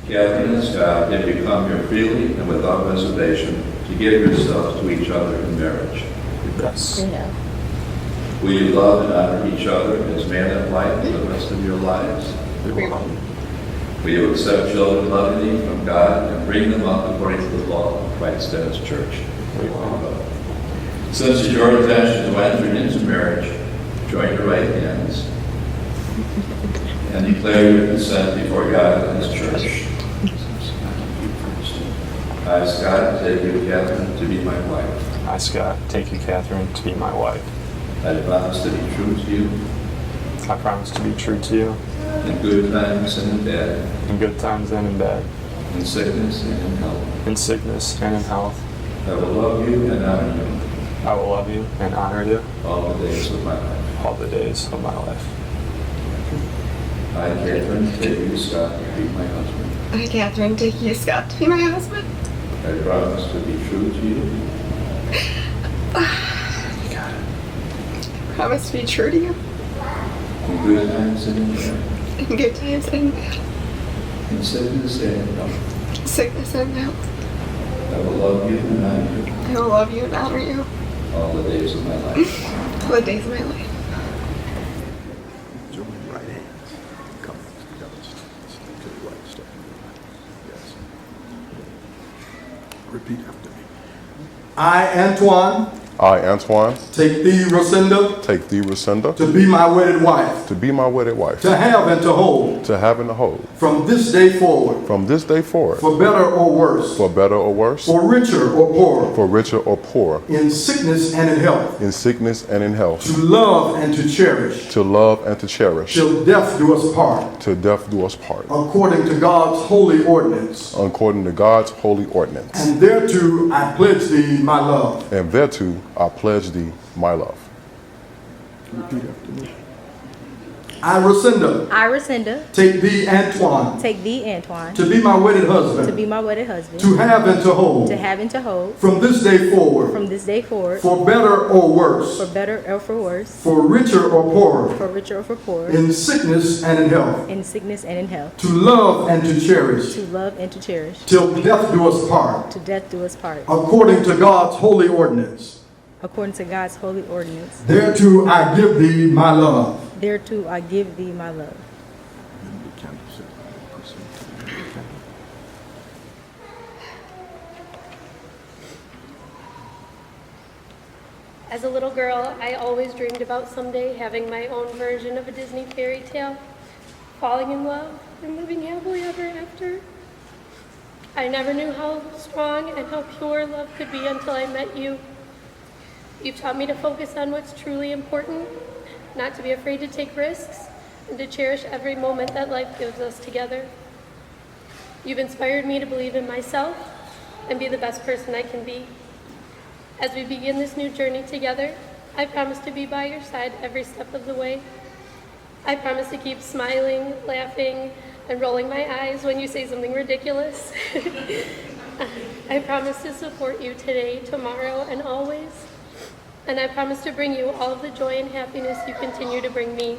Catherine and Scott, have you come here freely and without reservation to give yourselves to each other in marriage? Yes. Yeah. Will you love and honor each other as man and wife for the rest of your lives? We will. Will you accept children lovingly from God and bring them up according to the law of Christ and His church? We will. Since it's your intention to enter into marriage, join your right hands and declare your consent before God and His church. I, Scott, take you, Catherine, to be my wife. I, Scott, take you, Catherine, to be my wife. I promise to be true to you I promise to be true to you in good times and in bad, in good times and in bad, in sickness and in health. in sickness and in health. I will love you and honor you I will love you and honor you all the days of my life. all the days of my life. I, Catherine, take you, Scott, to be my husband. I, Catherine, take you, Scott, to be my husband. I promise to be true to you Promise to be true to you in good times and in bad, in good times and in bad, in sickness and in health. in sickness and in health. I will love you and honor you I will love you and honor you all the days of my life. all the days of my life. Join your right hands. Come together. Step to the right. Step to the right. Yes. Repeat after me. I, Antoine, I, Antoine, take thee, Rosinda, take thee, Lucinda, to be my wedded wife, to be my wedded wife, to have and to hold, to have and to hold, from this day forward, from this day forward, for better or worse, for better or worse, for richer or poorer, for richer or poor, in sickness and in health, in sickness and in health, to love and to cherish, to love and to cherish, till death do us part, till death do us part, according to God's holy ordinance. according to God's holy ordinance. And thereto I pledge thee my love. And thereto I pledge thee my love. Repeat after me. I, Rosinda, I, Racinda, take thee, Antoine, take thee, Antoine, to be my wedded to husband, be my wedded husband, to have and to hold, to have and to hold, from this day forward, from this day forward, for better or worse, for better or for worse, for richer or poorer, for richer or for poorer, in sickness and in health, in sickness and in health, to love and to cherish, to love and to cherish, till death do us part, to death do us part, according to God's holy ordinance. according to God's holy ordinance. Thereto I give thee my love. Thereto I give thee my love. And the candle set. Proceed to the candle. As a little girl, I always dreamed about someday having my own version of a Disney fairy tale, falling in love and living happily ever after. I never knew how strong and how pure love could be until I met you. You've taught me to focus on what's truly important, not to be afraid to take risks, and to cherish every moment that life gives us together. You've inspired me to believe in myself and be the best person I can be. As we begin this new journey together, I promise to be by your side every step of the way. I promise to keep smiling, laughing, and rolling my eyes when you say something ridiculous. I promise to support you today, tomorrow, and always. And I promise to bring you all of the joy and happiness you continue to bring me.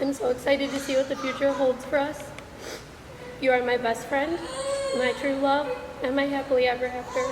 I'm so excited to see what the future holds for us. You are my best friend, my true love, and my happily ever after.